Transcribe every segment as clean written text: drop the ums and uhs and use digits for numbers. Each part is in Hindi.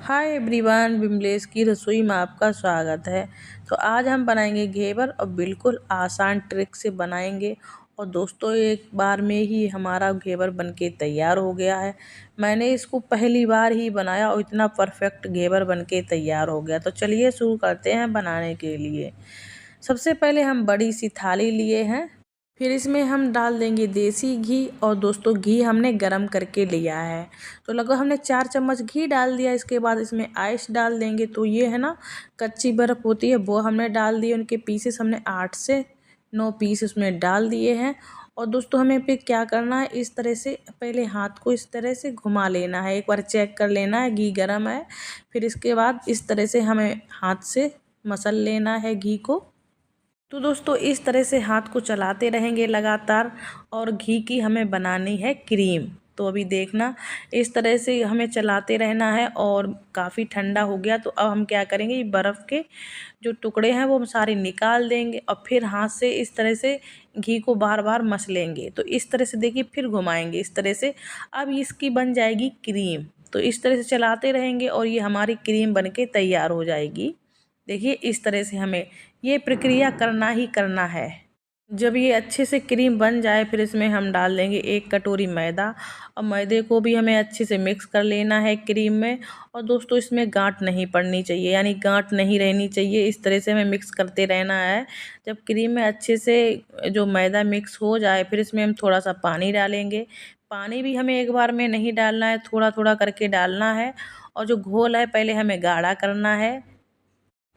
हाय एवरीवन, विमलेश की रसोई में आपका स्वागत है। तो आज हम बनाएंगे घेवर और बिल्कुल आसान ट्रिक से बनाएंगे। और दोस्तों, एक बार में ही हमारा घेवर बनके तैयार हो गया है। मैंने इसको पहली बार ही बनाया और इतना परफेक्ट घेवर बनके तैयार हो गया। तो चलिए शुरू करते हैं बनाने के लिए। सबसे पहले हम बड़ी सी थाली लिए हैं, फिर इसमें हम डाल देंगे देसी घी। और दोस्तों, घी हमने गरम करके लिया है, तो लगभग हमने 4 चम्मच घी डाल दिया। इसके बाद इसमें आइस डाल देंगे। तो ये है ना, कच्ची बर्फ़ होती है, वो हमने डाल दी। उनके पीसेस हमने 8 से 9 पीस उसमें डाल दिए हैं। और दोस्तों, हमें फिर क्या करना है, इस तरह से पहले हाथ को इस तरह से घुमा लेना है, एक बार चेक कर लेना है घी गर्म है। फिर इसके बाद इस तरह से हमें हाथ से मसल लेना है घी को। तो दोस्तों, इस तरह से हाथ को चलाते रहेंगे लगातार। और घी की हमें बनानी है क्रीम। तो अभी देखना, इस तरह से हमें चलाते रहना है। और काफ़ी ठंडा हो गया, तो अब हम क्या करेंगे, ये बर्फ़ के जो टुकड़े हैं वो हम सारे निकाल देंगे। और फिर हाथ से इस तरह से घी को बार बार मसलेंगे। तो इस तरह से देखिए, फिर घुमाएंगे इस तरह से। अब इसकी बन जाएगी क्रीम। तो इस तरह से चलाते रहेंगे और ये हमारी क्रीम बनके तैयार हो जाएगी। देखिए, इस तरह से हमें ये प्रक्रिया करना ही करना है। जब ये अच्छे से क्रीम बन जाए, फिर इसमें हम डाल देंगे 1 कटोरी मैदा। और मैदे को भी हमें अच्छे से मिक्स कर लेना है क्रीम में। और दोस्तों, इसमें गांठ नहीं पड़नी चाहिए, यानी गांठ नहीं रहनी चाहिए। इस तरह से हमें मिक्स करते रहना है। जब क्रीम में अच्छे से जो मैदा मिक्स हो जाए, फिर इसमें हम थोड़ा सा पानी डालेंगे। पानी भी हमें एक बार में नहीं डालना है, थोड़ा थोड़ा करके डालना है। और जो घोल है, पहले हमें गाढ़ा करना है।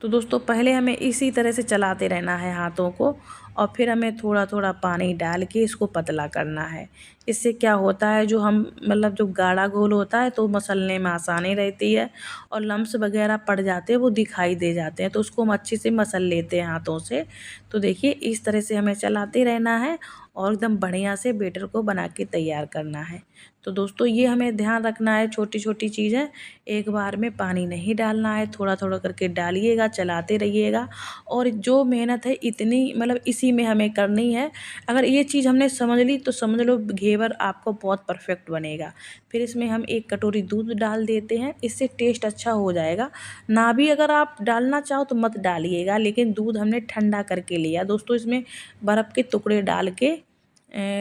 तो दोस्तों, पहले हमें इसी तरह से चलाते रहना है हाथों को। और फिर हमें थोड़ा थोड़ा पानी डाल के इसको पतला करना है। इससे क्या होता है, जो हम मतलब जो गाढ़ा घोल होता है तो मसलने में आसानी रहती है। और लम्स वगैरह पड़ जाते हैं, वो दिखाई दे जाते हैं, तो उसको हम अच्छे से मसल लेते हैं हाथों से। तो देखिए, इस तरह से हमें चलाते रहना है और एकदम बढ़िया से बेटर को बना के तैयार करना है। तो दोस्तों, ये हमें ध्यान रखना है, छोटी छोटी चीज़ें। एक बार में पानी नहीं डालना है, थोड़ा थोड़ा करके डालिएगा, चलाते रहिएगा। और जो मेहनत है इतनी मतलब इसी में हमें करनी है। अगर ये चीज़ हमने समझ ली तो समझ लो घेवर आपको बहुत परफेक्ट बनेगा। फिर इसमें हम 1 कटोरी दूध डाल देते हैं, इससे टेस्ट अच्छा हो जाएगा। ना भी अगर आप डालना चाहो तो मत डालिएगा, लेकिन दूध हमने ठंडा करके लिया दोस्तों। इसमें बर्फ़ के टुकड़े डाल के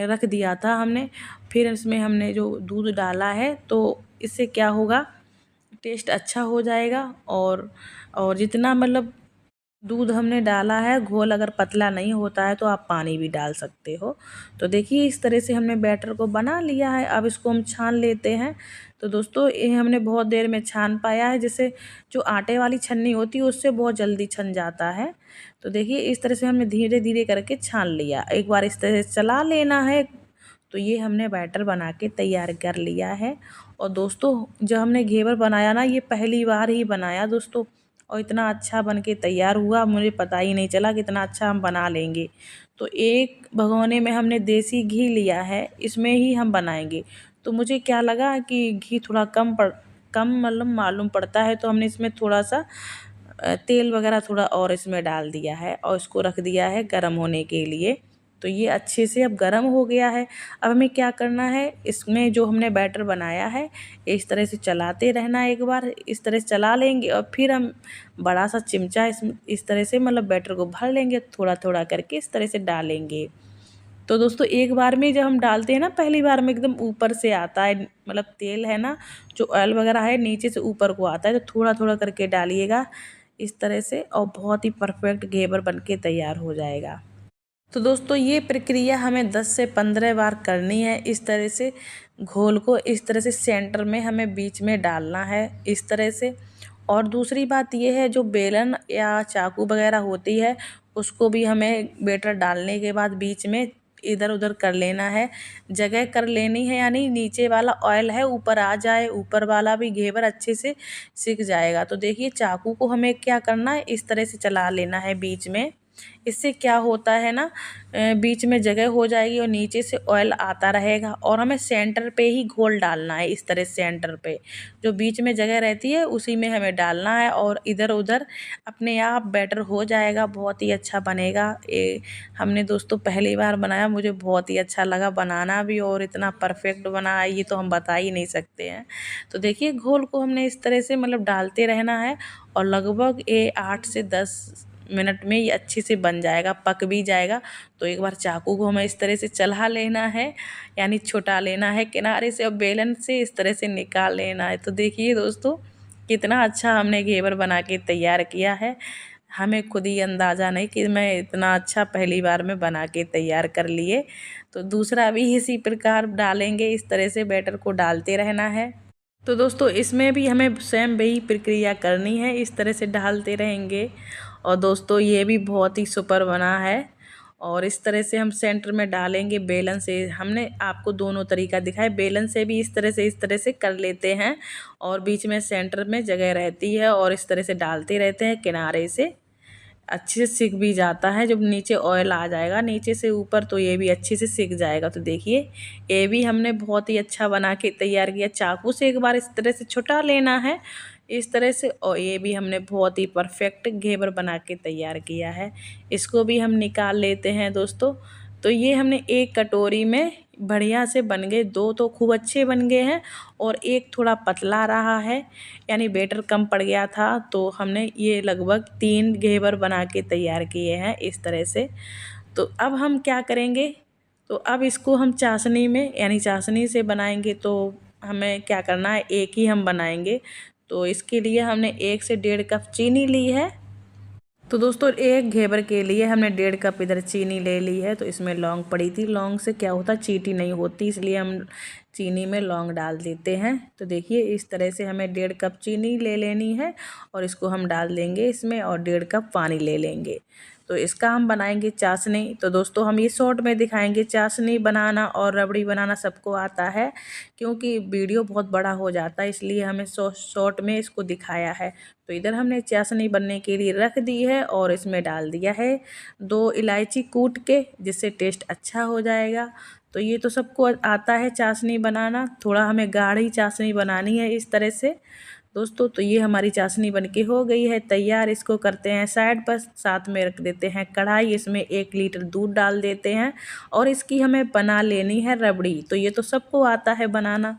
रख दिया था हमने। फिर इसमें हमने जो दूध डाला है, तो इससे क्या होगा, टेस्ट अच्छा हो जाएगा। और जितना मतलब दूध हमने डाला है, घोल अगर पतला नहीं होता है तो आप पानी भी डाल सकते हो। तो देखिए, इस तरह से हमने बैटर को बना लिया है। अब इसको हम छान लेते हैं। तो दोस्तों, ये हमने बहुत देर में छान पाया है। जैसे जो आटे वाली छन्नी होती है, उससे बहुत जल्दी छन जाता है। तो देखिए, इस तरह से हमने धीरे धीरे करके छान लिया। एक बार इस तरह से चला लेना है। तो ये हमने बैटर बना के तैयार कर लिया है। और दोस्तों, जब हमने घेवर बनाया ना, ये पहली बार ही बनाया दोस्तों। और इतना अच्छा बन के तैयार हुआ, मुझे पता ही नहीं चला कितना अच्छा हम बना लेंगे। तो एक भगोने में हमने देसी घी लिया है, इसमें ही हम बनाएंगे। तो मुझे क्या लगा कि घी थोड़ा कम मतलब मालूम पड़ता है, तो हमने इसमें थोड़ा सा तेल वगैरह थोड़ा और इसमें डाल दिया है। और इसको रख दिया है गरम होने के लिए। तो ये अच्छे से अब गरम हो गया है। अब हमें क्या करना है, इसमें जो हमने बैटर बनाया है, इस तरह से चलाते रहना है। एक बार इस तरह से चला लेंगे और फिर हम बड़ा सा चिमचा इस तरह से मतलब बैटर को भर लेंगे, थोड़ा थोड़ा करके इस तरह से डालेंगे। तो दोस्तों, एक बार में जब हम डालते हैं ना, पहली बार में एकदम ऊपर से आता है, मतलब तेल है ना, जो ऑयल वगैरह है नीचे से ऊपर को आता है। तो थोड़ा थोड़ा करके डालिएगा इस तरह से, और बहुत ही परफेक्ट घेवर बन के तैयार हो जाएगा। तो दोस्तों, ये प्रक्रिया हमें 10 से 15 बार करनी है। इस तरह से घोल को इस तरह से सेंटर में हमें बीच में डालना है, इस तरह से। और दूसरी बात ये है, जो बेलन या चाकू वगैरह होती है, उसको भी हमें बैटर डालने के बाद बीच में इधर उधर कर लेना है, जगह कर लेनी है। यानी नीचे वाला ऑयल है ऊपर आ जाए, ऊपर वाला भी घेवर अच्छे से सिक जाएगा। तो देखिए, चाकू को हमें क्या करना है, इस तरह से चला लेना है बीच में। इससे क्या होता है ना, बीच में जगह हो जाएगी और नीचे से ऑयल आता रहेगा। और हमें सेंटर पे ही घोल डालना है, इस तरह सेंटर पे जो बीच में जगह रहती है उसी में हमें डालना है, और इधर उधर अपने आप बैटर हो जाएगा, बहुत ही अच्छा बनेगा। हमने दोस्तों पहली बार बनाया, मुझे बहुत ही अच्छा लगा बनाना भी, और इतना परफेक्ट बना है ये तो हम बता ही नहीं सकते हैं। तो देखिए घोल को हमने इस तरह से मतलब डालते रहना है, और लगभग ये 8 से 10 मिनट में ये अच्छे से बन जाएगा, पक भी जाएगा। तो एक बार चाकू को हमें इस तरह से चला लेना है, यानी छुटा लेना है किनारे से, और बेलन से इस तरह से निकाल लेना है। तो देखिए दोस्तों कितना अच्छा हमने घेवर बना के तैयार किया है। हमें खुद ही अंदाज़ा नहीं कि मैं इतना अच्छा पहली बार में बना के तैयार कर लिए। तो दूसरा भी इसी प्रकार डालेंगे, इस तरह से बैटर को डालते रहना है। तो दोस्तों इसमें भी हमें सेम वही प्रक्रिया करनी है, इस तरह से डालते रहेंगे। और दोस्तों ये भी बहुत ही सुपर बना है, और इस तरह से हम सेंटर में डालेंगे बेलन से। हमने आपको दोनों तरीका दिखाया, बेलन से भी इस तरह से कर लेते हैं, और बीच में सेंटर में जगह रहती है, और इस तरह से डालते रहते हैं किनारे से। अच्छे से सिक भी जाता है, जब नीचे ऑयल आ जाएगा नीचे से ऊपर तो ये भी अच्छे से सिक जाएगा। तो देखिए ये भी हमने बहुत ही अच्छा बना के तैयार किया। चाकू से एक बार इस तरह से छुटा लेना है, इस तरह से, और ये भी हमने बहुत ही परफेक्ट घेवर बना के तैयार किया है। इसको भी हम निकाल लेते हैं दोस्तों। तो ये हमने एक कटोरी में बढ़िया से बन गए, दो तो खूब अच्छे बन गए हैं, और एक थोड़ा पतला रहा है, यानी बेटर कम पड़ गया था। तो हमने ये लगभग 3 घेवर बना के तैयार किए हैं इस तरह से। तो अब हम क्या करेंगे, तो अब इसको हम चाशनी में, यानी चाशनी से बनाएंगे। तो हमें क्या करना है, एक ही हम बनाएंगे। तो इसके लिए हमने 1 से 1.5 कप चीनी ली है। तो दोस्तों एक घेवर के लिए हमने 1.5 कप इधर चीनी ले ली है। तो इसमें लौंग पड़ी थी, लौंग से क्या होता, चीटी नहीं होती, इसलिए हम चीनी में लौंग डाल देते हैं। तो देखिए इस तरह से हमें 1.5 कप चीनी ले लेनी है, और इसको हम डाल देंगे इसमें, और 1.5 कप पानी ले लेंगे। तो इसका हम बनाएंगे चाशनी। तो दोस्तों हम ये शॉर्ट में दिखाएंगे, चाशनी बनाना और रबड़ी बनाना सबको आता है, क्योंकि वीडियो बहुत बड़ा हो जाता है इसलिए हमें शॉर्ट में इसको दिखाया है। तो इधर हमने चाशनी बनने के लिए रख दी है, और इसमें डाल दिया है 2 इलायची कूट के, जिससे टेस्ट अच्छा हो जाएगा। तो ये तो सबको आता है चाशनी बनाना, थोड़ा हमें गाढ़ी चाशनी बनानी है इस तरह से दोस्तों। तो ये हमारी चाशनी बनके हो गई है तैयार। इसको करते हैं साइड पर, साथ में रख देते हैं कढ़ाई, इसमें 1 लीटर दूध डाल देते हैं, और इसकी हमें बना लेनी है रबड़ी। तो ये तो सबको आता है बनाना,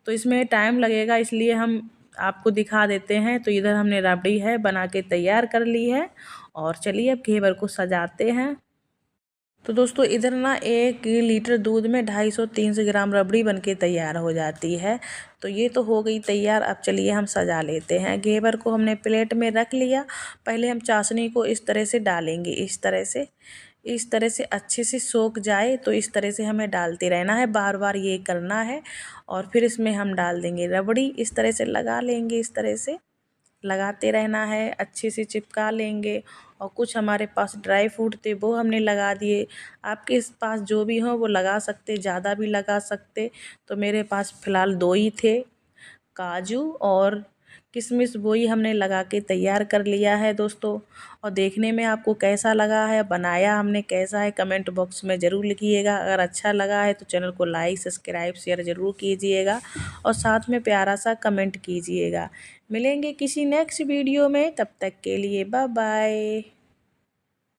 तो इसमें टाइम लगेगा इसलिए हम आपको दिखा देते हैं। तो इधर हमने रबड़ी है बना के तैयार कर ली है, और चलिए अब घेवर को सजाते हैं। तो दोस्तों इधर ना 1 लीटर दूध में 250-300 ग्राम रबड़ी बनके तैयार हो जाती है। तो ये तो हो गई तैयार। अब चलिए हम सजा लेते हैं। घेवर को हमने प्लेट में रख लिया। पहले हम चाशनी को इस तरह से डालेंगे, इस तरह से अच्छे से सोख जाए, तो इस तरह से हमें डालते रहना है, बार बार ये करना है। और फिर इसमें हम डाल देंगे रबड़ी, इस तरह से लगा लेंगे, इस तरह से लगाते रहना है, अच्छे से चिपका लेंगे। और कुछ हमारे पास ड्राई फ्रूट थे वो हमने लगा दिए, आपके पास जो भी हो वो लगा सकते, ज़्यादा भी लगा सकते। तो मेरे पास फ़िलहाल 2 ही थे, काजू और किशमिश, वो ही हमने लगा के तैयार कर लिया है दोस्तों। और देखने में आपको कैसा लगा है, बनाया हमने कैसा है, कमेंट बॉक्स में ज़रूर लिखिएगा। अगर अच्छा लगा है तो चैनल को लाइक सब्सक्राइब शेयर ज़रूर कीजिएगा, और साथ में प्यारा सा कमेंट कीजिएगा। मिलेंगे किसी नेक्स्ट वीडियो में, तब तक के लिए बाय बाय।